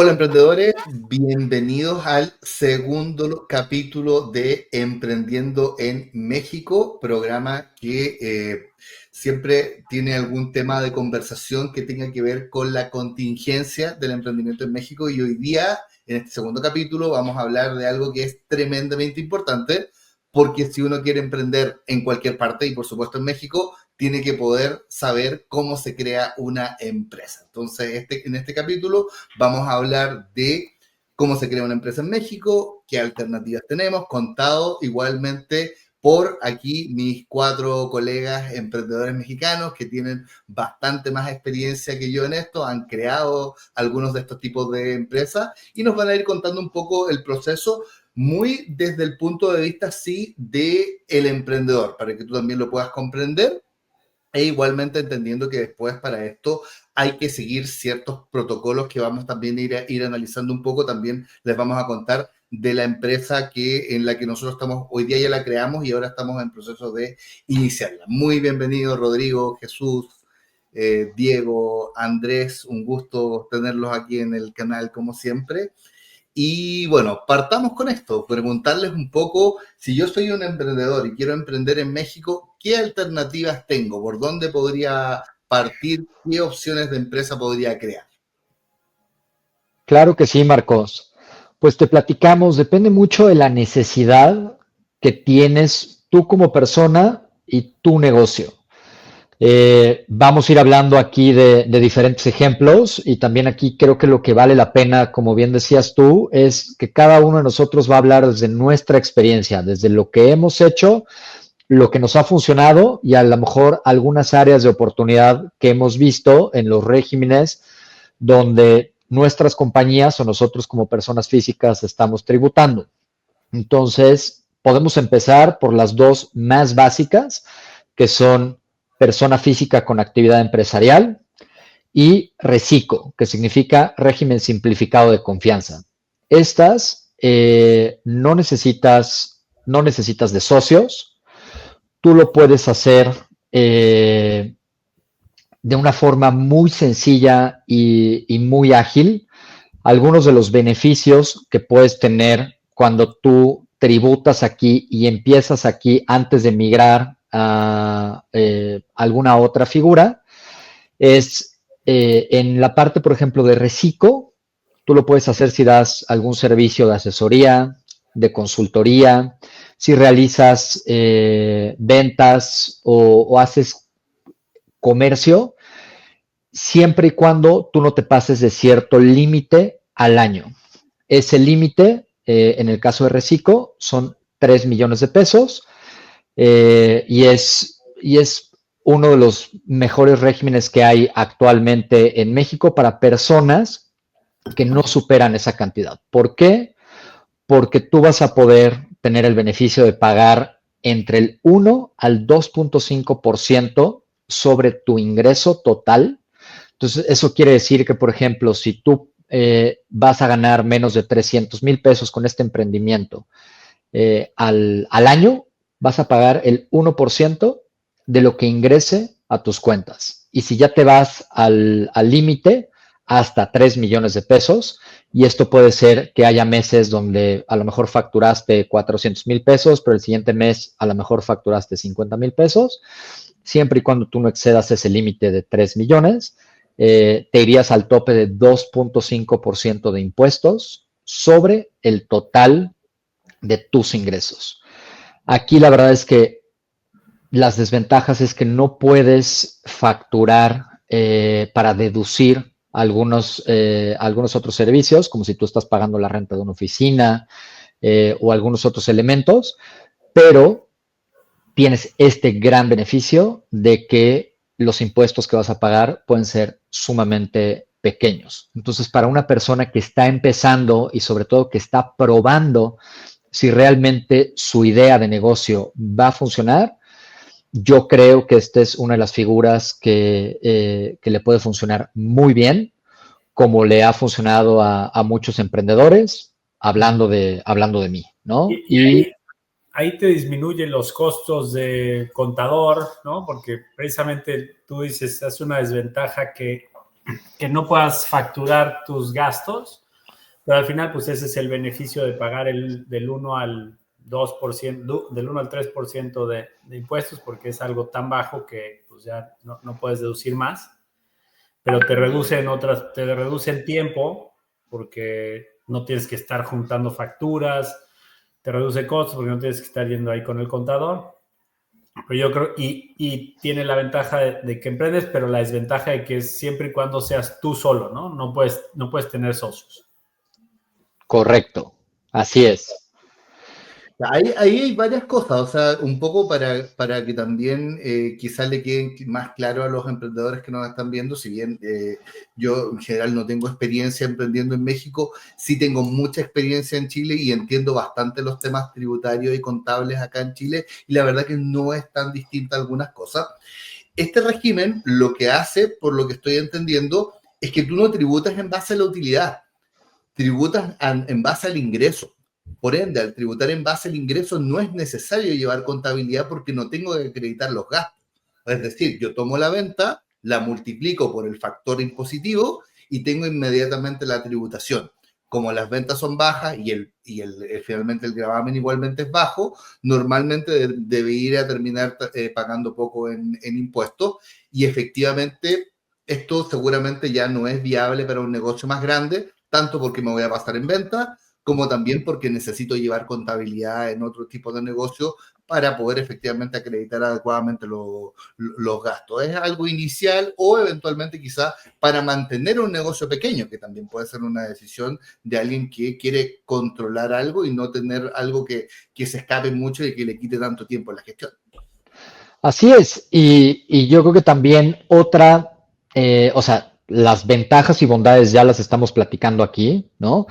Hola emprendedores, bienvenidos al segundo capítulo de Emprendiendo en México, programa que siempre tiene algún tema de conversación que tenga que ver con la contingencia del emprendimiento en México, y hoy día, en este segundo capítulo, vamos a hablar de algo que es tremendamente importante, porque si uno quiere emprender en cualquier parte, y por supuesto en México, tiene que poder saber cómo se crea una empresa. Entonces, en este capítulo vamos a hablar de cómo se crea una empresa en México, qué alternativas tenemos, contado igualmente por aquí mis 4 colegas emprendedores mexicanos que tienen bastante más experiencia que yo en esto, han creado algunos de estos tipos de empresas y nos van a ir contando un poco el proceso muy desde el punto de vista, sí, de el emprendedor, para que tú también lo puedas comprender. E igualmente entendiendo que después para esto hay que seguir ciertos protocolos que vamos también a ir analizando un poco. También les vamos a contar de la empresa en la que nosotros estamos, hoy día ya la creamos y ahora estamos en proceso de iniciarla. Muy bienvenido Rodrigo, Jesús, Diego, Andrés, un gusto tenerlos aquí en el canal como siempre. Y bueno, partamos con esto, preguntarles un poco, si yo soy un emprendedor y quiero emprender en México, ¿qué alternativas tengo? ¿Por dónde podría partir? ¿Qué opciones de empresa podría crear? Claro que sí, Marcos. Pues te platicamos, depende mucho de la necesidad que tienes tú como persona y tu negocio. Vamos a ir hablando aquí de diferentes ejemplos y también aquí creo que lo que vale la pena, como bien decías tú, es que cada uno de nosotros va a hablar desde nuestra experiencia, desde lo que hemos hecho, lo que nos ha funcionado y a lo mejor algunas áreas de oportunidad que hemos visto en los regímenes donde nuestras compañías o nosotros como personas físicas estamos tributando. Entonces, podemos empezar por las dos más básicas, que son persona física con actividad empresarial y RECICO, que significa régimen simplificado de confianza. Estas no necesitas de socios, tú lo puedes hacer de una forma muy sencilla y muy ágil. Algunos de los beneficios que puedes tener cuando tú tributas aquí y empiezas aquí antes de migrar a alguna otra figura es en la parte, por ejemplo, de reciclo, tú lo puedes hacer si das algún servicio de asesoría, de consultoría, si realizas ventas o haces comercio, siempre y cuando tú no te pases de cierto límite al año. Ese límite, en el caso de Reciclo, son 3 millones de pesos y es uno de los mejores regímenes que hay actualmente en México para personas que no superan esa cantidad. ¿Por qué? Porque tú vas a poder tener el beneficio de pagar entre el 1 al 2.5% sobre tu ingreso total. Entonces, eso quiere decir que, por ejemplo, si tú vas a ganar menos de 300,000 pesos con este emprendimiento al año, vas a pagar el 1% de lo que ingrese a tus cuentas. Y si ya te vas al límite, hasta 3 millones de pesos. Y esto puede ser que haya meses donde a lo mejor facturaste 400,000 pesos, pero el siguiente mes a lo mejor facturaste 50,000 pesos. Siempre y cuando tú no excedas ese límite de 3 millones, te irías al tope de 2.5% de impuestos sobre el total de tus ingresos. Aquí la verdad es que las desventajas es que no puedes facturar para deducir algunos otros servicios, como si tú estás pagando la renta de una oficina o algunos otros elementos, pero tienes este gran beneficio de que los impuestos que vas a pagar pueden ser sumamente pequeños. Entonces, para una persona que está empezando y sobre todo que está probando si realmente su idea de negocio va a funcionar, yo creo que esta es una de las figuras que le puede funcionar muy bien, como le ha funcionado a muchos emprendedores, hablando de mí, ¿no? Y ahí te disminuyen los costos de contador, ¿no? Porque precisamente tú dices, es una desventaja que no puedas facturar tus gastos, Pero al final, pues ese es el beneficio de pagar del 1 al 2%, del 1 al 3% de impuestos, porque es algo tan bajo que pues ya no puedes deducir más, pero te reduce el tiempo, porque no tienes que estar juntando facturas, te reduce costos porque no tienes que estar yendo ahí con el contador. Pero yo creo, y tiene la ventaja de que emprendes, pero la desventaja de que es siempre y cuando seas tú solo, ¿no? No puedes tener socios. Correcto, así es. Ahí hay varias cosas, o sea, un poco para que también quizás le queden más claro a los emprendedores que nos están viendo, si bien yo en general no tengo experiencia emprendiendo en México, sí tengo mucha experiencia en Chile y entiendo bastante los temas tributarios y contables acá en Chile, y la verdad que no es tan distinta algunas cosas. Este régimen lo que hace, por lo que estoy entendiendo, es que tú no tributas en base a la utilidad, tributas en base al ingreso. Por ende, al tributar en base al ingreso no es necesario llevar contabilidad porque no tengo que acreditar los gastos. Es decir, yo tomo la venta, la multiplico por el factor impositivo y tengo inmediatamente la tributación. Como las ventas son bajas finalmente el gravamen igualmente es bajo, normalmente debería terminar pagando poco en impuestos y efectivamente esto seguramente ya no es viable para un negocio más grande, tanto porque me voy a pasar en venta, como también porque necesito llevar contabilidad en otro tipo de negocio para poder efectivamente acreditar adecuadamente los gastos. Es algo inicial o eventualmente quizás para mantener un negocio pequeño, que también puede ser una decisión de alguien que quiere controlar algo y no tener algo que se escape mucho y que le quite tanto tiempo en la gestión. Así es, y yo creo que también o sea, las ventajas y bondades ya las estamos platicando aquí, ¿no?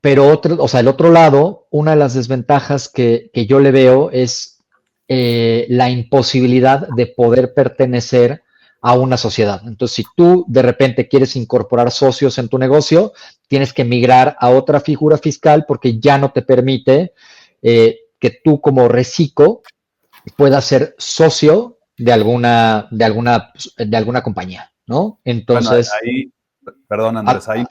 Pero o sea, el otro lado, una de las desventajas que yo le veo es la imposibilidad de poder pertenecer a una sociedad. Entonces, si tú de repente quieres incorporar socios en tu negocio, tienes que migrar a otra figura fiscal porque ya no te permite que tú como reciclo puedas ser socio de alguna compañía, ¿no? Bueno, Entonces, ahí, perdón Andrés, ahí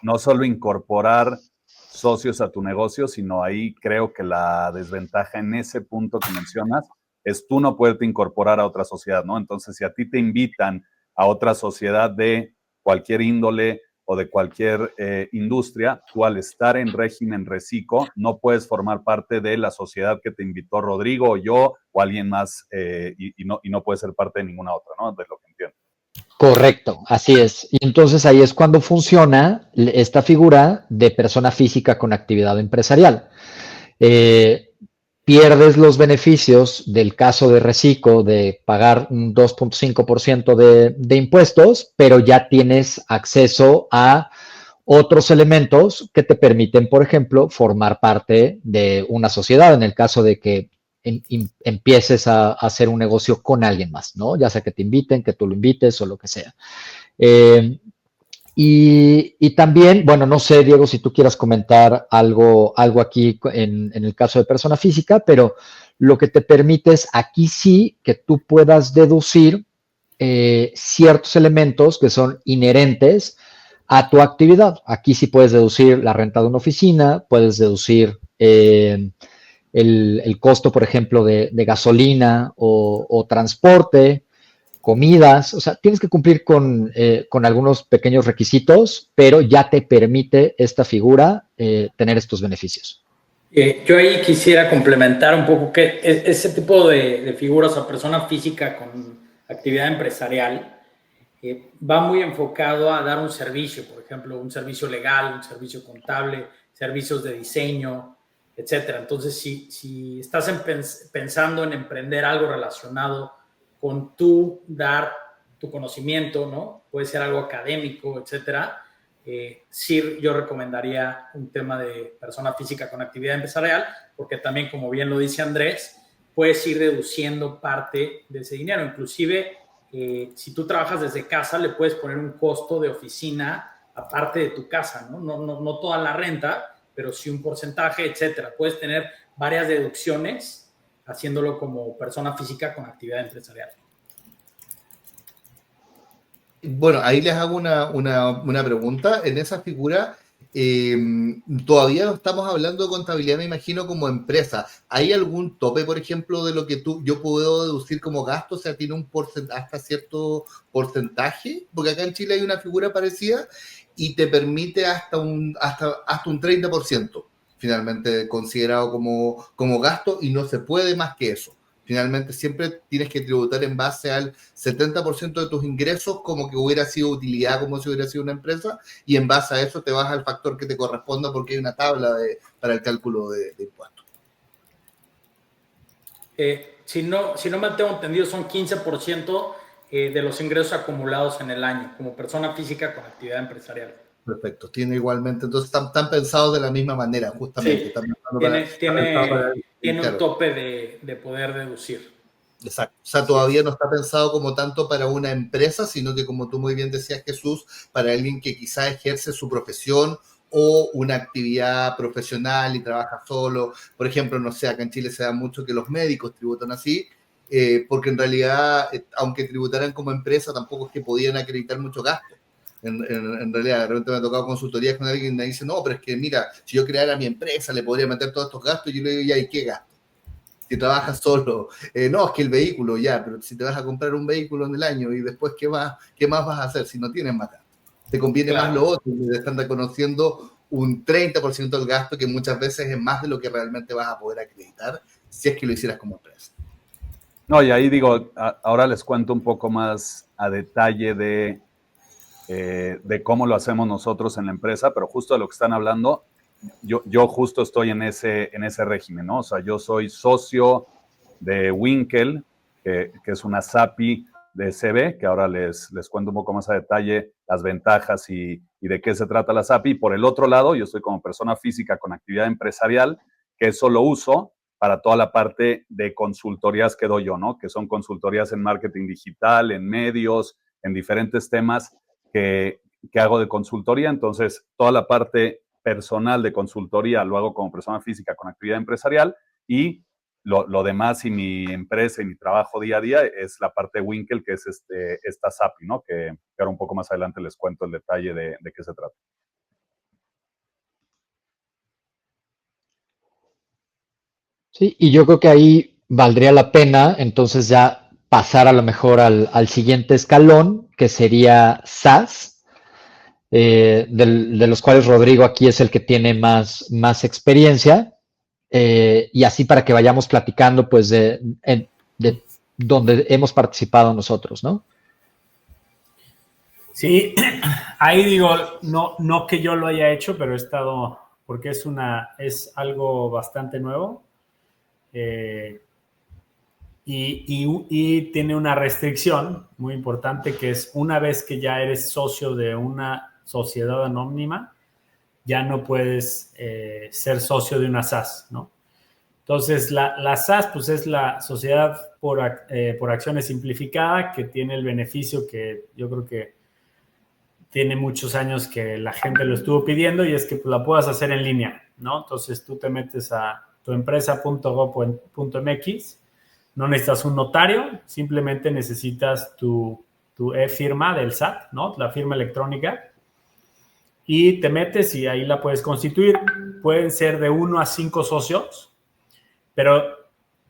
no solo incorporar socios a tu negocio, sino ahí creo que la desventaja en ese punto que mencionas es tú no poderte incorporar a otra sociedad, ¿no? Entonces, si a ti te invitan a otra sociedad de cualquier índole o de cualquier industria, tú al estar en régimen reciclo no puedes formar parte de la sociedad que te invitó Rodrigo o yo o alguien más y no puedes ser parte de ninguna otra, ¿no? De lo que entiendo. correcto, así es. Y entonces ahí es cuando funciona esta figura de persona física con actividad empresarial. Eh, Pierdes los beneficios del caso de reciclo de pagar un 2.5% de impuestos, pero ya tienes acceso a otros elementos que te permiten, por ejemplo, formar parte de una sociedad en el caso de que empieces a hacer un negocio con alguien más, ¿no? Ya sea que te inviten, que tú lo invites o lo que sea. Eh, y también, bueno, no sé, Diego, si tú quieras comentar algo aquí en el caso de persona física, pero lo que te permite es aquí sí que tú puedas deducir ciertos elementos que son inherentes a tu actividad. Aquí sí puedes deducir la renta de una oficina, puedes deducir el costo, por ejemplo, de gasolina o transporte, comidas, o sea, tienes que cumplir con algunos pequeños requisitos, pero ya te permite esta figura tener estos beneficios. Yo ahí quisiera complementar un poco que ese tipo de figuras a persona física con actividad empresarial va muy enfocado a dar un servicio, por ejemplo, un servicio legal, un servicio contable, servicios de diseño, etcétera. Entonces, si estás pensando en emprender algo relacionado con tú dar tu conocimiento, ¿no? Puede ser algo académico, etcétera. Sí, yo recomendaría un tema de persona física con actividad empresarial, porque también, como bien lo dice Andrés, puedes ir reduciendo parte de ese dinero. Inclusive, si tú trabajas desde casa, le puedes poner un costo de oficina aparte de tu casa, ¿no? No toda la renta, pero sí un porcentaje, etcétera. Puedes tener varias deducciones haciéndolo como persona física con actividad empresarial. Bueno, ahí les hago una pregunta. En esa figura, todavía no estamos hablando de contabilidad, me imagino, como empresa. ¿Hay algún tope, por ejemplo, de lo que yo puedo deducir como gasto? O sea, ¿tiene un porcentaje, hasta cierto porcentaje? Porque acá en Chile hay una figura parecida y te permite hasta un 30%, finalmente considerado como gasto, y no se puede más que eso. Finalmente siempre tienes que tributar en base al 70% de tus ingresos como que hubiera sido utilidad, como si hubiera sido una empresa, y en base a eso te vas al factor que te corresponda porque hay una tabla para el cálculo de impuestos. Si no me tengo entendido, son 15% de los ingresos acumulados en el año como persona física con actividad empresarial. Perfecto, tiene igualmente, entonces están pensados de la misma manera, justamente. Sí, tiene un tope de poder deducir. Exacto, o sea, todavía no está pensado como tanto para una empresa, sino que, como tú muy bien decías, Jesús, para alguien que quizás ejerce su profesión o una actividad profesional y trabaja solo. Por ejemplo, no sé, acá en Chile se da mucho que los médicos tributan así, porque en realidad, aunque tributaran como empresa, tampoco es que podían acreditar mucho gasto. En realidad, de repente me ha tocado consultorías con alguien y me dice, no, pero es que mira, si yo creara mi empresa, le podría meter todos estos gastos, y yo le digo, ya, ¿y qué gasto? Si trabajas solo, no, es que el vehículo ya, pero si te vas a comprar un vehículo en el año y después, ¿qué más vas a hacer si no tienes más gasto? Te conviene más lo otro, y te están reconociendo un 30% del gasto, que muchas veces es más de lo que realmente vas a poder acreditar si es que lo hicieras como empresa. No, y ahí digo, ahora les cuento un poco más a detalle de cómo lo hacemos nosotros en la empresa, pero justo de lo que están hablando, yo justo estoy en ese régimen, ¿no? O sea, yo soy socio de Winkel, que es una SAPI de CB, que ahora les cuento un poco más a detalle las ventajas y de qué se trata la SAPI. Por el otro lado, yo estoy como persona física con actividad empresarial, que eso lo uso para toda la parte de consultorías que doy yo, ¿no? Que son consultorías en marketing digital, en medios, en diferentes temas que hago de consultoría. Entonces, toda la parte personal de consultoría lo hago como persona física con actividad empresarial, y lo demás y mi empresa y mi trabajo día a día es la parte de Winkel, que es esta SAPI, ¿no? Que ahora un poco más adelante les cuento el detalle de qué se trata. Sí, y yo creo que ahí valdría la pena entonces ya pasar a lo mejor al siguiente escalón, que sería SaaS, de los cuales Rodrigo aquí es el que tiene más experiencia, y así para que vayamos platicando pues de donde hemos participado nosotros, ¿no? Sí, ahí digo, no que yo lo haya hecho, pero he estado, porque es algo bastante nuevo. Y tiene una restricción muy importante, que es una vez que ya eres socio de una sociedad anónima, ya no puedes ser socio de una SAS, ¿no? Entonces, la SAS, pues es la sociedad por acciones simplificada, que tiene el beneficio que yo creo que tiene muchos años que la gente lo estuvo pidiendo, y es que pues, la puedas hacer en línea, ¿no? Entonces, tú te metes a tuempresa.gov.mx, no necesitas un notario, simplemente necesitas tu e-firma del SAT, ¿no? La firma electrónica, y te metes y ahí la puedes constituir. Pueden ser de 1 a 5 socios, pero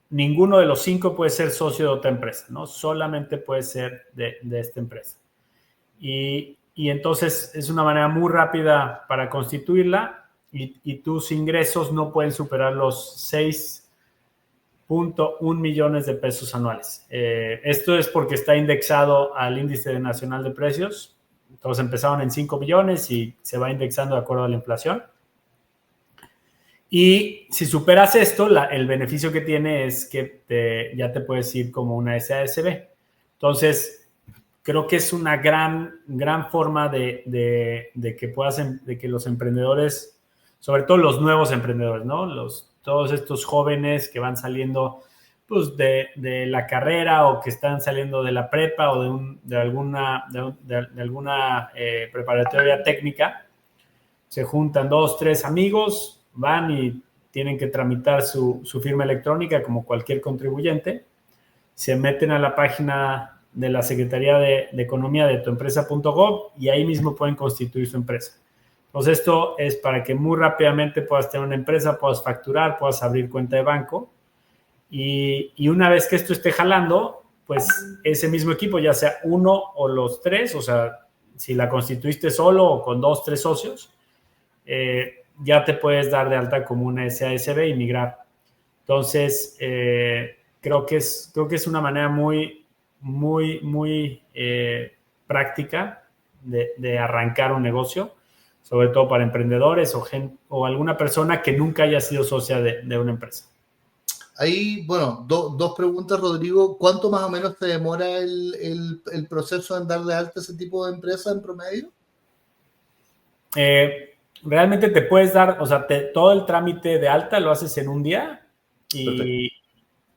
ninguno de los 5 puede ser socio de otra empresa, ¿no? Solamente puede ser de esta empresa. Y entonces es una manera muy rápida para constituirla, y tus ingresos no pueden superar los 6.1 millones de pesos anuales. Esto es porque está indexado al índice nacional de precios. Todos empezaron en 5 millones y se va indexando de acuerdo a la inflación. Y si superas esto, el beneficio que tiene es que ya te puedes ir como una SASB. Entonces, creo que es una gran forma de que los emprendedores, sobre todo los nuevos emprendedores, ¿no? Todos estos jóvenes que van saliendo pues, de la carrera, o que están saliendo de la prepa, o de alguna preparatoria técnica, se juntan 2, 3 amigos, van y tienen que tramitar su firma electrónica como cualquier contribuyente, se meten a la página la Secretaría de Economía de tuempresa.gov y ahí mismo pueden constituir su empresa. Entonces, esto es para que muy rápidamente puedas tener una empresa, puedas facturar, puedas abrir cuenta de banco. Y una vez que esto esté jalando, pues ese mismo equipo, ya sea uno o los tres, o sea, si la constituiste solo o con 2, 3 socios, ya te puedes dar de alta como una SASB y migrar. Entonces, creo que es una manera muy práctica de arrancar un negocio, sobre todo para emprendedores o alguna persona que nunca haya sido socia de una empresa. Ahí, bueno, dos preguntas, Rodrigo. ¿Cuánto más o menos te demora el proceso en dar de alta ese tipo de empresa en promedio? Realmente te puedes dar, o sea, todo el trámite de alta lo haces en un día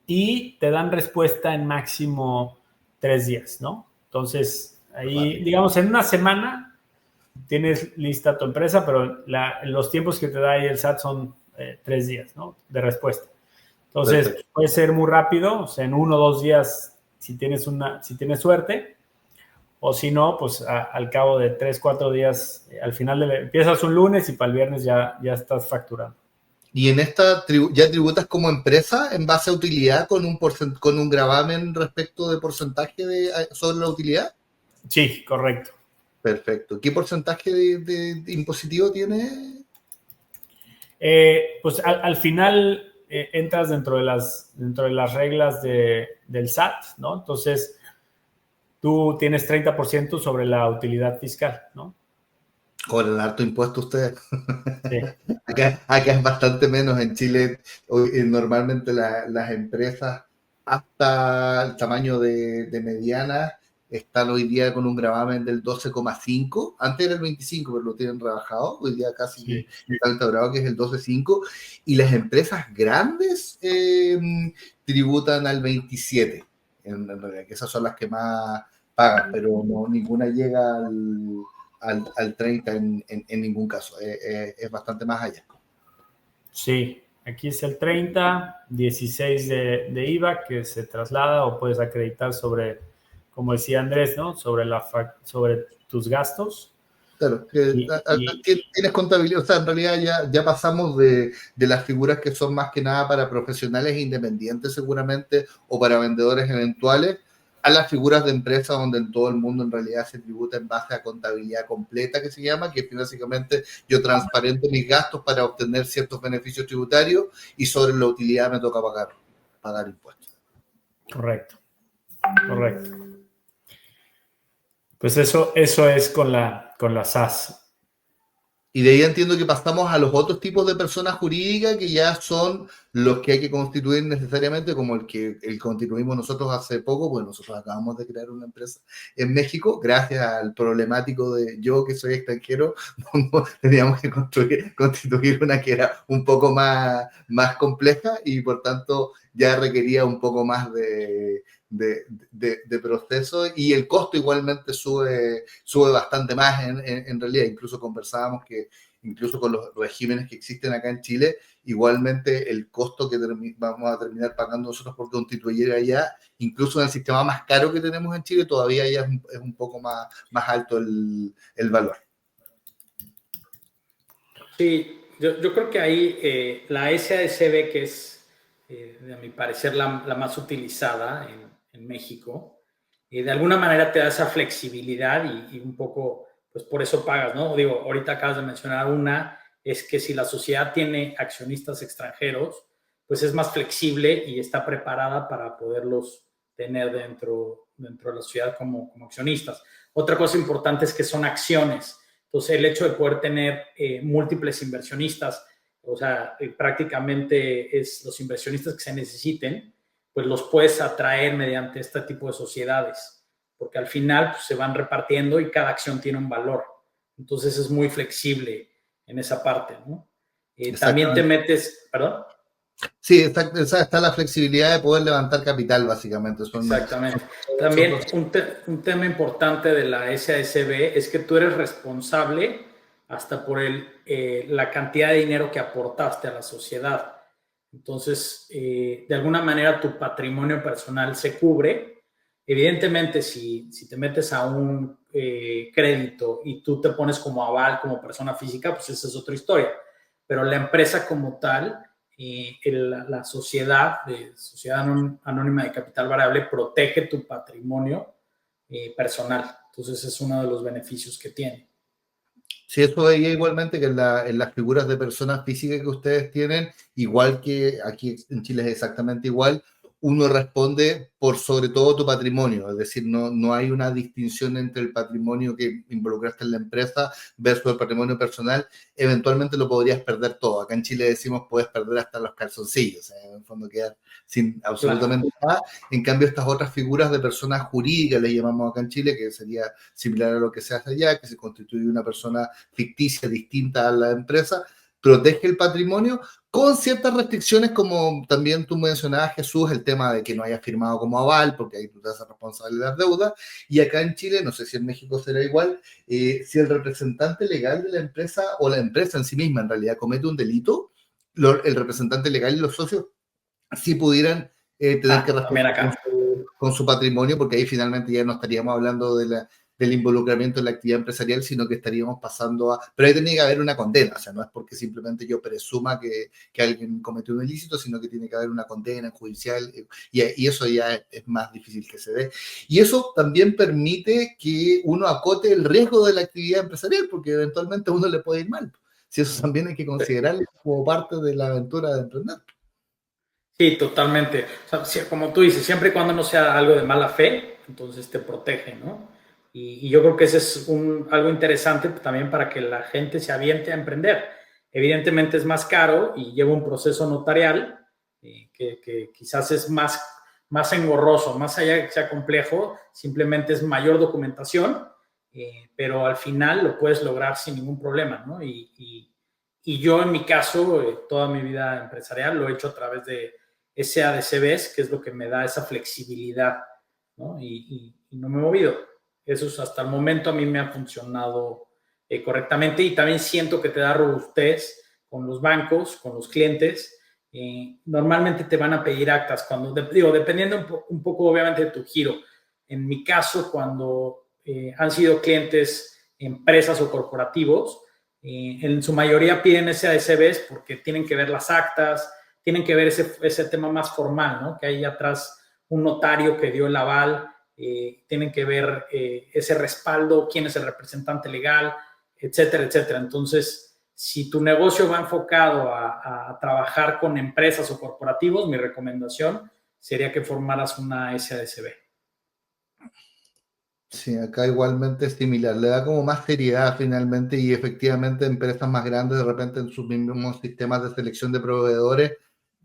y te dan respuesta en máximo 3 días, ¿no? Entonces, ahí, digamos, en una semana tienes lista tu empresa, pero los tiempos que te da ahí el SAT son 3 días, ¿no? De respuesta. Entonces, perfecto, puede ser muy rápido, o sea, en 1 o 2 días si tienes suerte, o si no, pues al cabo de 3, 4 días, al final empiezas un lunes y para el viernes ya estás facturando. ¿Y en esta ya tributas como empresa en base a utilidad con un gravamen respecto de porcentaje sobre la utilidad? Sí, correcto. Perfecto. ¿Qué porcentaje de impositivo tiene? Pues al final entras dentro de las reglas del SAT, ¿no? Entonces, tú tienes 30% sobre la utilidad fiscal, ¿no? Cobran harto impuesto ustedes. Sí. Acá es bastante menos. En Chile, normalmente las empresas hasta el tamaño de medianas están hoy día con un gravamen del 12,5. Antes era el 25, pero lo tienen rebajado. Hoy día casi que está instaurado que es el 12,5. Y las empresas grandes tributan al 27. En realidad, que esas son las que más pagan, pero no, ninguna llega al 30 en ningún caso. Es bastante más allá. Sí, aquí es el 30, 16 de IVA que se traslada o puedes acreditar sobre, como decía Andrés, ¿no? Sobre tus gastos. Claro, tienes contabilidad, o sea, en realidad ya pasamos de las figuras que son más que nada para profesionales independientes seguramente o para vendedores eventuales, a las figuras de empresas donde en todo el mundo en realidad se tributa en base a contabilidad completa, que se llama, que básicamente yo transparento mis gastos para obtener ciertos beneficios tributarios y sobre la utilidad me toca pagar impuestos. Correcto. Pues eso es con la SAS. Y de ahí entiendo que pasamos a los otros tipos de personas jurídicas que ya son los que hay que constituir necesariamente, como el que constituimos nosotros hace poco, pues nosotros acabamos de crear una empresa en México, gracias al problemático de yo que soy extranjero, teníamos que constituir una que era un poco más compleja y por tanto ya requería un poco más de proceso y el costo igualmente sube bastante más en realidad. Incluso conversábamos que incluso con los regímenes que existen acá en Chile, igualmente el costo que vamos a terminar pagando nosotros por constituir allá, incluso en el sistema más caro que tenemos en Chile, todavía ya es un poco más alto el valor. Sí, yo creo que ahí la SASB, que es, a mi parecer, la más utilizada en México, de alguna manera te da esa flexibilidad y un poco, pues por eso pagas, ¿no? Digo, ahorita acabas de mencionar una, es que si la sociedad tiene accionistas extranjeros, pues es más flexible y está preparada para poderlos tener dentro de la sociedad como accionistas. Otra cosa importante es que son acciones. Entonces, el hecho de poder tener múltiples inversionistas, o sea, prácticamente es los inversionistas que se necesiten, pues los puedes atraer mediante este tipo de sociedades, porque al final pues, se van repartiendo y cada acción tiene un valor. Entonces, es muy flexible en esa parte, ¿no? También te metes, ¿perdón? Sí, está la flexibilidad de poder levantar capital, básicamente. Exactamente. También un tema importante de la SASB es que tú eres responsable hasta por la cantidad de dinero que aportaste a la sociedad. Entonces, de alguna manera tu patrimonio personal se cubre Evidentemente, si te metes a un crédito y tú te pones como aval, como persona física, pues esa es otra historia. Pero la empresa como tal, la sociedad anónima de capital variable protege tu patrimonio personal. Entonces, es uno de los beneficios que tiene. Sí, eso veía igualmente que en las figuras de personas físicas que ustedes tienen, igual que aquí en Chile es exactamente igual, uno responde por sobre todo tu patrimonio, es decir, no hay una distinción entre el patrimonio que involucraste en la empresa versus el patrimonio personal, eventualmente lo podrías perder todo. Acá en Chile decimos puedes perder hasta los calzoncillos, en el fondo quedar sin absolutamente nada. En cambio, estas otras figuras de personas jurídicas, les llamamos acá en Chile, que sería similar a lo que se hace allá, que se constituye una persona ficticia distinta a la empresa, protege el patrimonio con ciertas restricciones, como también tú mencionabas, Jesús, el tema de que no haya firmado como aval, porque ahí tú te haces responsable de las deudas, y acá en Chile, no sé si en México será igual, si el representante legal de la empresa, o la empresa en sí misma en realidad comete un delito, el representante legal y los socios sí pudieran tener que responder con su patrimonio, porque ahí finalmente ya no estaríamos hablando del involucramiento en la actividad empresarial, sino que estaríamos pasando a... Pero ahí tiene que haber una condena, o sea, no es porque simplemente yo presuma que alguien cometió un ilícito, sino que tiene que haber una condena judicial, y eso ya es más difícil que se dé. Y eso también permite que uno acote el riesgo de la actividad empresarial, porque eventualmente a uno le puede ir mal. Si eso también hay que considerarlo como parte de la aventura de emprender. Sí, totalmente. O sea, como tú dices, siempre y cuando no sea algo de mala fe, entonces te protege, ¿no? Y yo creo que ese es algo interesante también para que la gente se aviente a emprender. Evidentemente es más caro y lleva un proceso notarial que quizás es más engorroso, más allá de que sea complejo, simplemente es mayor documentación, pero al final lo puedes lograr sin ningún problema, ¿no? Y yo en mi caso, toda mi vida empresarial lo he hecho a través de SADCBs, que es lo que me da esa flexibilidad, ¿no? Y no me he movido. Eso es, hasta el momento a mí me ha funcionado correctamente, y también siento que te da robustez con los bancos, con los clientes. Normalmente te van a pedir actas, dependiendo un poco obviamente de tu giro. En mi caso, cuando han sido clientes, empresas o corporativos, en su mayoría piden SADCBs porque tienen que ver las actas, tienen que ver ese tema más formal, ¿no? Que hay atrás un notario que dio el aval, tienen que ver ese respaldo, quién es el representante legal, etcétera, etcétera. Entonces, si tu negocio va enfocado a trabajar con empresas o corporativos, mi recomendación sería que formaras una SADCB. Sí, acá igualmente es similar, le da como más seriedad finalmente, y efectivamente empresas más grandes de repente en sus mismos sistemas de selección de proveedores,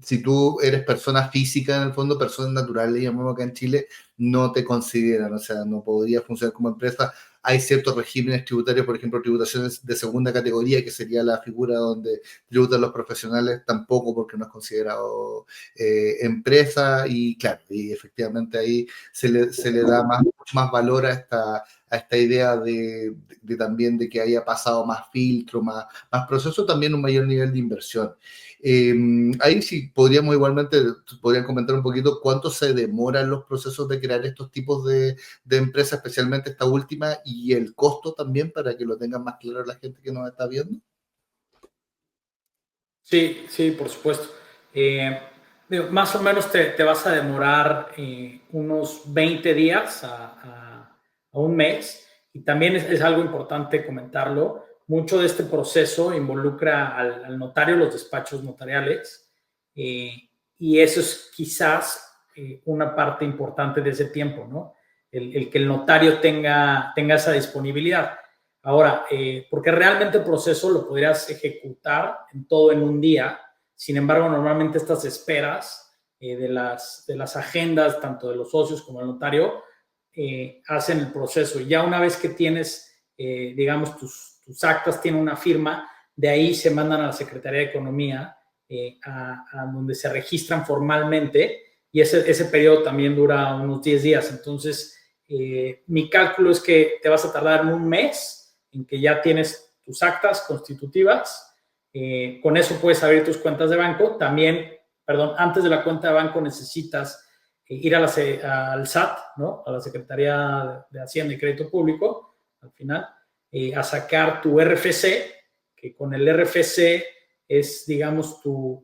si tú eres persona física en el fondo, persona natural, le llamamos acá en Chile, no te consideran, o sea, no podría funcionar como empresa. Hay ciertos regímenes tributarios, por ejemplo, tributaciones de segunda categoría, que sería la figura donde tributan los profesionales, tampoco, porque no es considerado empresa, y claro, y efectivamente ahí se le da mucho más valor a esta idea de también de que haya pasado más filtro, más proceso, también un mayor nivel de inversión. Ahí sí podrían comentar un poquito cuánto se demoran los procesos de crear estos tipos de empresas, especialmente esta última, y el costo también, para que lo tengan más claro la gente que nos está viendo. Sí, sí, por supuesto. Más o menos te vas a demorar unos 20 días a un mes, y también es algo importante comentarlo. Mucho de este proceso involucra al notario, los despachos notariales, y eso es quizás una parte importante de ese tiempo, ¿no? El que el notario tenga esa disponibilidad. Ahora, porque realmente el proceso lo podrías ejecutar en un día. Sin embargo, normalmente estas esperas de las agendas, tanto de los socios como del notario, hacen el proceso. Y ya una vez que tienes, digamos, tus actas, tienen una firma, de ahí se mandan a la Secretaría de Economía, a donde se registran formalmente, y ese periodo también dura unos 10 días. Entonces, mi cálculo es que te vas a tardar un mes en que ya tienes tus actas constitutivas. Con eso puedes abrir tus cuentas de banco. También, antes de la cuenta de banco necesitas ir al SAT, ¿no? A la Secretaría de Hacienda y Crédito Público, al final, a sacar tu RFC, que con el RFC es, digamos, tu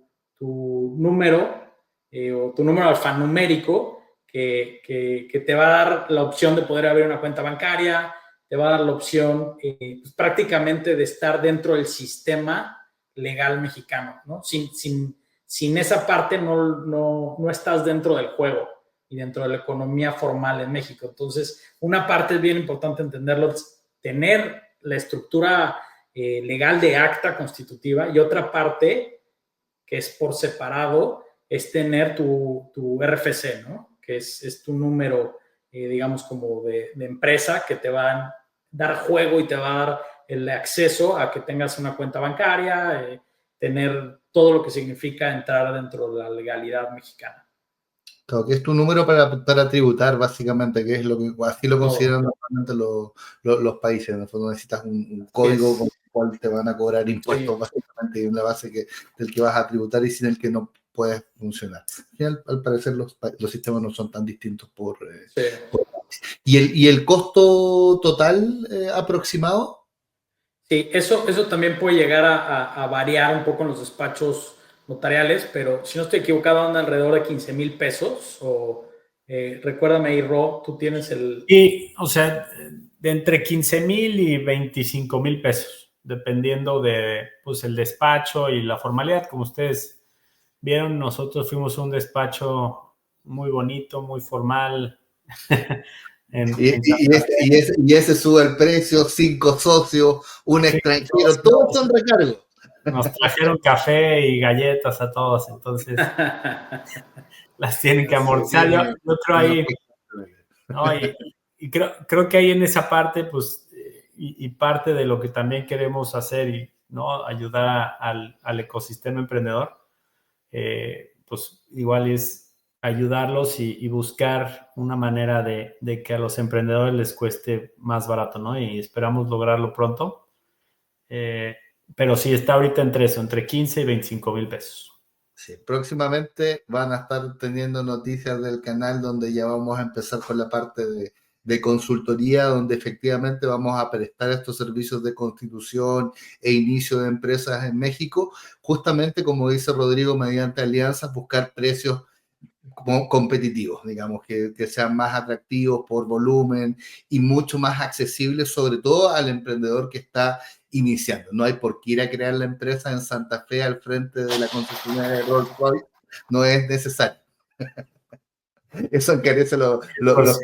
número o tu número alfanumérico que te va a dar la opción de poder abrir una cuenta bancaria, te va a dar la opción pues, prácticamente de estar dentro del sistema legal mexicano, ¿no? Sin esa parte no estás dentro del juego y dentro de la economía formal en México. Entonces, una parte es bien importante entenderlo, tener la estructura legal de acta constitutiva, y otra parte, que es por separado, es tener tu RFC, ¿no? Que es tu número, digamos, como de empresa, que te va a dar juego y te va a dar el acceso a que tengas una cuenta bancaria, tener todo lo que significa entrar dentro de la legalidad mexicana. Claro, que es tu número para tributar, básicamente, que es lo que así lo consideran normalmente los países. En el fondo necesitas un código con el cual te van a cobrar impuestos, básicamente, y una base del que vas a tributar y sin el que no puedes funcionar. Y al parecer los sistemas no son tan distintos por ¿Y el costo total aproximado? Sí, eso también puede llegar a variar un poco en los despachos notariales, pero si no estoy equivocado, anda alrededor de 15,000 pesos. O recuérdame ahí, Ro, tú tienes el. Sí, o sea, de entre 15,000 y 25,000 pesos, dependiendo de pues, el despacho y la formalidad. Como ustedes vieron, nosotros fuimos un despacho muy bonito, muy formal. Y ese sube el precio, 5 socios, un extranjero, todos son recargos. Nos trajeron café y galletas a todos, entonces las tienen que amortizar. Yo creo ahí, ¿no? Y creo que ahí en esa parte, pues, y parte de lo que también queremos hacer y no ayudar al ecosistema emprendedor, pues igual es ayudarlos y buscar una manera de que a los emprendedores les cueste más barato, ¿no? Y esperamos lograrlo pronto. Pero sí está ahorita entre 15 y 25,000 pesos. Sí, próximamente van a estar teniendo noticias del canal donde ya vamos a empezar con la parte de consultoría, donde efectivamente vamos a prestar estos servicios de constitución e inicio de empresas en México, justamente como dice Rodrigo, mediante alianzas, buscar precios competitivos, digamos, que sean más atractivos por volumen y mucho más accesibles, sobre todo al emprendedor que está iniciando. No hay por qué ir a crear la empresa en Santa Fe al frente de la concesionaria de Rolls-Royce, no es necesario. Eso encarece los costos.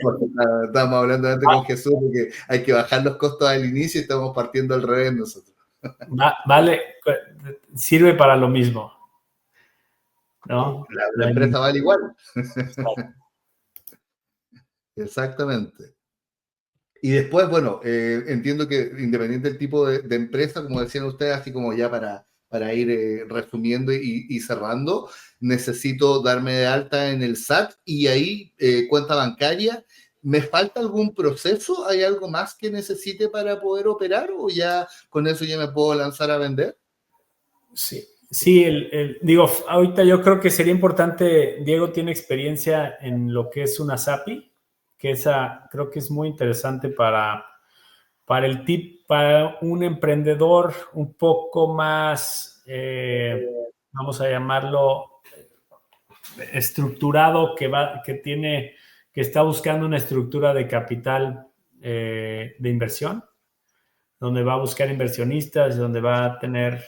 Estábamos hablando antes con Jesús de que hay que bajar los costos al inicio y estamos partiendo al revés nosotros. Vale, sirve para lo mismo, ¿no? La empresa vale igual. Exactamente. Y después, bueno, entiendo que independiente del tipo de empresa, como decían ustedes, así como ya para ir resumiendo y cerrando, necesito darme de alta en el SAT y ahí cuenta bancaria. ¿Me falta algún proceso? ¿Hay algo más que necesite para poder operar o ya con eso ya me puedo lanzar a vender? Sí, digo, ahorita yo creo que sería importante, Diego tiene experiencia en lo que es una SAPI, que esa creo que es muy interesante para un emprendedor un poco más, vamos a llamarlo, estructurado, que está buscando una estructura de capital de inversión, donde va a buscar inversionistas, donde va a tener,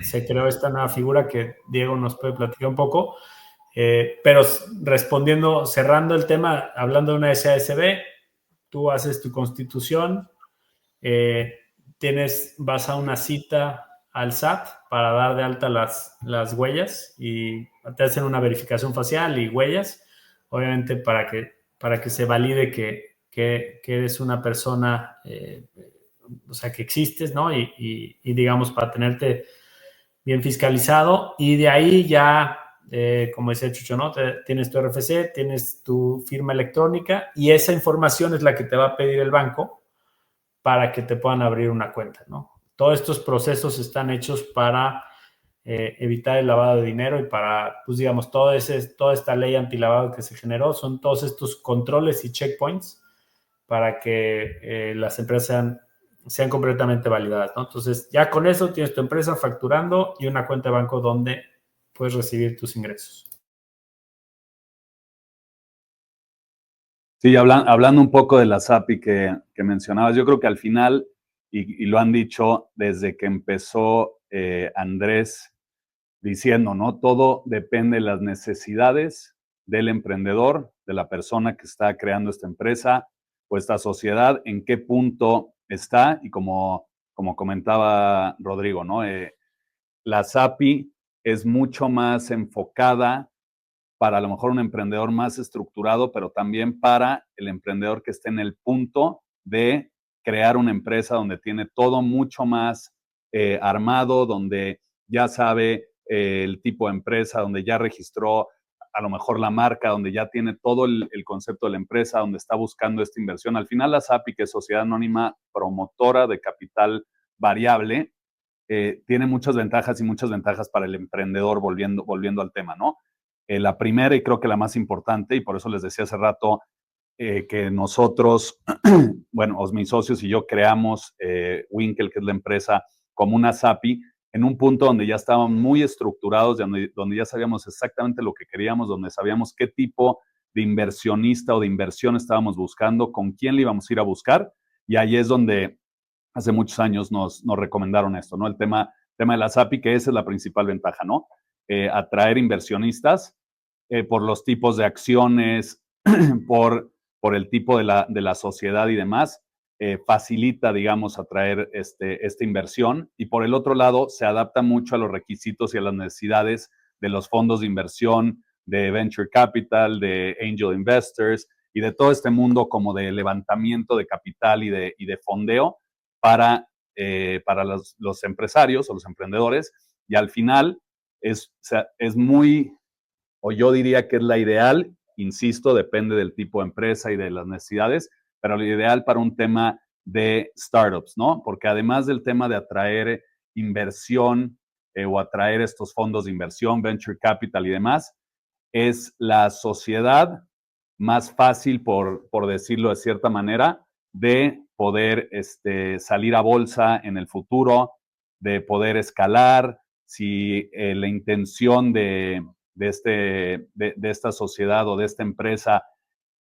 se creó esta nueva figura que Diego nos puede platicar un poco. Pero cerrando el tema, hablando de una SASB, tú haces tu constitución, vas a una cita al SAT para dar de alta las huellas y te hacen una verificación facial y huellas, obviamente para que se valide que eres una persona, o sea, que existes, ¿no? Y digamos, para tenerte bien fiscalizado, y de ahí ya, como decía Chucho, ¿no? Tienes tu RFC, tienes tu firma electrónica y esa información es la que te va a pedir el banco para que te puedan abrir una cuenta, ¿no? Todos estos procesos están hechos para evitar el lavado de dinero y para, pues digamos, toda esta ley antilavado que se generó, son todos estos controles y checkpoints para que las empresas sean completamente validadas, ¿no? Entonces, ya con eso tienes tu empresa facturando y una cuenta de banco donde puedes recibir tus ingresos. Sí, hablando un poco de las API que mencionabas, yo creo que al final, y lo han dicho desde que empezó Andrés diciendo, ¿no? Todo depende de las necesidades del emprendedor, de la persona que está creando esta empresa o esta sociedad, en qué punto está, y como comentaba Rodrigo, ¿no? La SAPI es mucho más enfocada para a lo mejor un emprendedor más estructurado, pero también para el emprendedor que esté en el punto de crear una empresa donde tiene todo mucho más armado, donde ya sabe el tipo de empresa, donde ya registró a lo mejor la marca, donde ya tiene todo el concepto de la empresa, donde está buscando esta inversión. Al final la SAPI, que es Sociedad Anónima Promotora de Capital Variable, tiene muchas ventajas y muchas ventajas para el emprendedor, volviendo al tema, ¿no? La primera, y creo que la más importante, y por eso les decía hace rato que nosotros, bueno, mis socios y yo creamos Winkel, que es la empresa, como una SAPI, en un punto donde ya estábamos muy estructurados, donde ya sabíamos exactamente lo que queríamos, donde sabíamos qué tipo de inversionista o de inversión estábamos buscando, con quién le íbamos a ir a buscar, y ahí es donde hace muchos años nos recomendaron esto, ¿no? El tema de la SAPI, que esa es la principal ventaja, ¿no? Atraer inversionistas por los tipos de acciones, por el tipo de la sociedad y demás, facilita, digamos, atraer esta inversión. Y por el otro lado, se adapta mucho a los requisitos y a las necesidades de los fondos de inversión, de venture capital, de angel investors y de todo este mundo como de levantamiento de capital y de fondeo para los empresarios o los emprendedores. Y al final es muy, o yo diría que es la ideal, insisto, depende del tipo de empresa y de las necesidades, pero lo ideal para un tema de startups, ¿no? Porque además del tema de atraer inversión o atraer estos fondos de inversión, venture capital y demás, es la sociedad más fácil, por decirlo de cierta manera, de poder salir a bolsa en el futuro, de poder escalar, si la intención de esta sociedad o de esta empresa,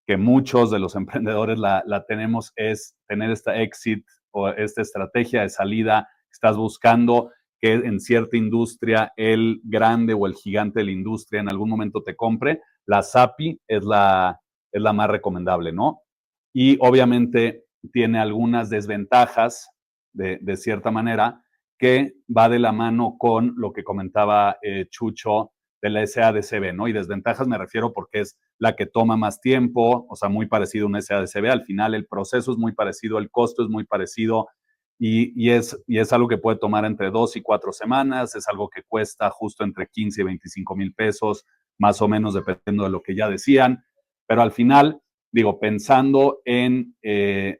que muchos de los emprendedores la tenemos, es tener esta exit o esta estrategia de salida. Estás buscando que en cierta industria el grande o el gigante de la industria en algún momento te compre. La SAPI es la más recomendable, ¿no? Y obviamente tiene algunas desventajas de cierta manera, que va de la mano con lo que comentaba Chucho de la SADCB, ¿no? Y desventajas me refiero porque es la que toma más tiempo, o sea, muy parecido a una SADCB. Al final el proceso es muy parecido, el costo es muy parecido y es algo que puede tomar entre 2 y 4 semanas, es algo que cuesta justo entre 15 y 25 mil pesos, más o menos, dependiendo de lo que ya decían. Pero al final, digo, pensando en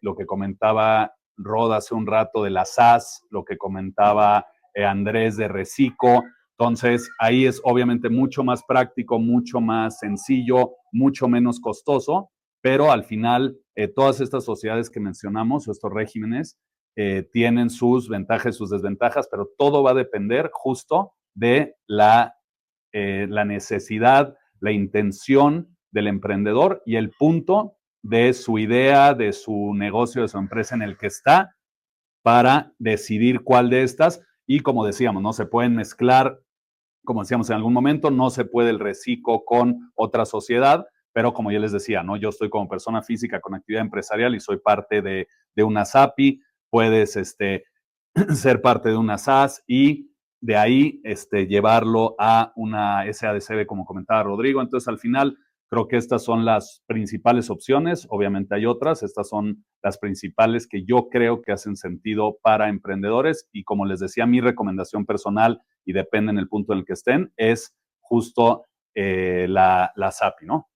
lo que comentaba Rod hace un rato de la SAS, lo que comentaba Andrés de Recico, entonces ahí es obviamente mucho más práctico, mucho más sencillo, mucho menos costoso, pero al final todas estas sociedades que mencionamos o estos regímenes tienen sus ventajas y sus desventajas, pero todo va a depender justo de la necesidad, la intención del emprendedor y el punto de su idea, de su negocio, de su empresa en el que está, para decidir cuál de estas. Y como decíamos, no se pueden mezclar, como decíamos en algún momento, no se puede el reciclo con otra sociedad, pero como ya les decía, ¿no? Yo estoy como persona física con actividad empresarial y soy parte de una SAPI, puedes ser parte de una SAS y de ahí llevarlo a una SADCB, como comentaba Rodrigo. Entonces, al final, creo que estas son las principales opciones. Obviamente hay otras, estas son las principales que yo creo que hacen sentido para emprendedores. Y como les decía, mi recomendación personal, y depende en el punto en el que estén, es justo la SAPI, ¿no?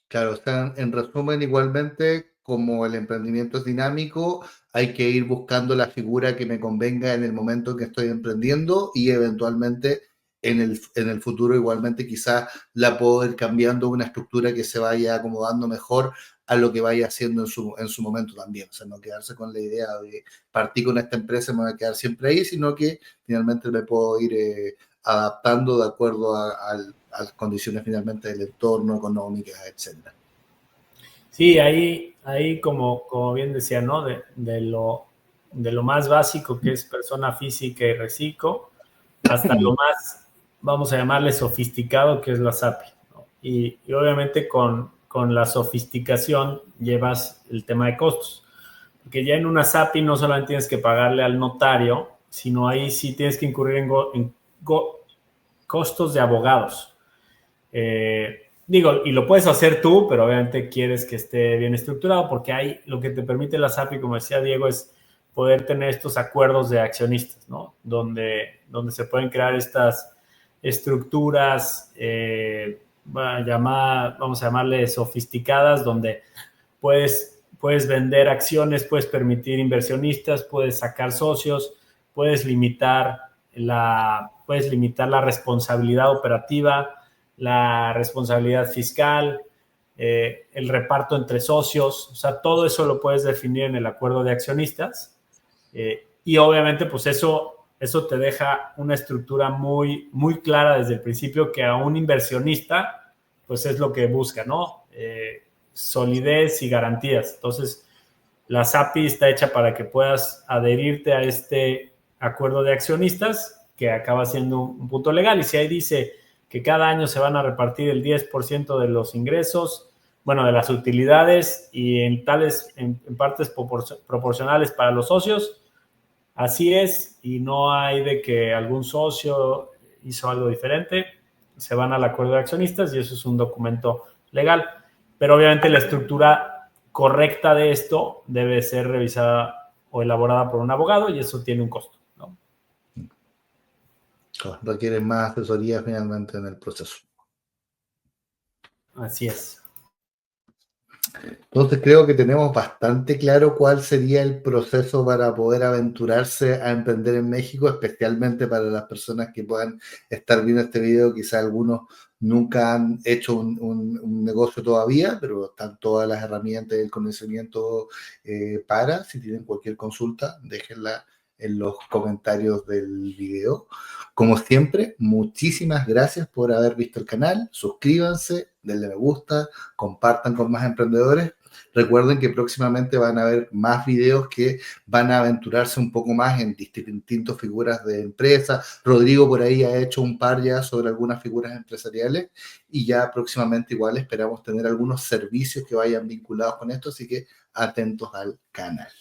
Claro, o sea, en resumen, igualmente, como el emprendimiento es dinámico, hay que ir buscando la figura que me convenga en el momento en que estoy emprendiendo y eventualmente en el futuro igualmente quizás la puedo ir cambiando una estructura que se vaya acomodando mejor a lo que vaya haciendo en su momento también. O sea, no quedarse con la idea de partir con esta empresa y me voy a quedar siempre ahí, sino que finalmente me puedo ir adaptando de acuerdo a las condiciones finalmente del entorno, económicas, etcétera. Sí, ahí como bien decía, ¿no? De lo más básico que es persona física y reciclo, hasta lo más, vamos a llamarle sofisticado, que es la SAPI, ¿no? Y obviamente con la sofisticación llevas el tema de costos, porque ya en una SAPI no solamente tienes que pagarle al notario, sino ahí sí tienes que incurrir en costos de abogados. Digo, y lo puedes hacer tú, pero obviamente quieres que esté bien estructurado, porque ahí lo que te permite la SAPI, como decía Diego, es poder tener estos acuerdos de accionistas, ¿no? Donde se pueden crear estas estructuras, vamos a llamarle sofisticadas, donde puedes vender acciones, puedes permitir inversionistas, puedes sacar socios, puedes limitar la responsabilidad operativa, la responsabilidad fiscal, el reparto entre socios, o sea, todo eso lo puedes definir en el acuerdo de accionistas, y obviamente pues eso te deja una estructura muy, muy clara desde el principio, que a un inversionista pues es lo que busca, ¿no? Solidez y garantías. Entonces, la SAPI está hecha para que puedas adherirte a este acuerdo de accionistas, que acaba siendo un punto legal, y si ahí dice que cada año se van a repartir el 10% de los ingresos, bueno, de las utilidades, y en partes proporcionales para los socios, así es, y no hay de que algún socio hizo algo diferente, se van al acuerdo de accionistas y eso es un documento legal. Pero obviamente la estructura correcta de esto debe ser revisada o elaborada por un abogado y eso tiene un costo, ¿no? Requiere más asesoría finalmente en el proceso. Así es. Entonces creo que tenemos bastante claro cuál sería el proceso para poder aventurarse a emprender en México, especialmente para las personas que puedan estar viendo este video. Quizá algunos nunca han hecho un negocio todavía, pero están todas las herramientas y el conocimiento para. Si tienen cualquier consulta, déjenla en los comentarios del video. Como siempre, muchísimas gracias por haber visto el canal. Suscríbanse, denle me gusta, compartan con más emprendedores. Recuerden que próximamente van a haber más videos que van a aventurarse un poco más en distintas figuras de empresa. Rodrigo por ahí ha hecho un par ya sobre algunas figuras empresariales y ya próximamente igual esperamos tener algunos servicios que vayan vinculados con esto, así que atentos al canal.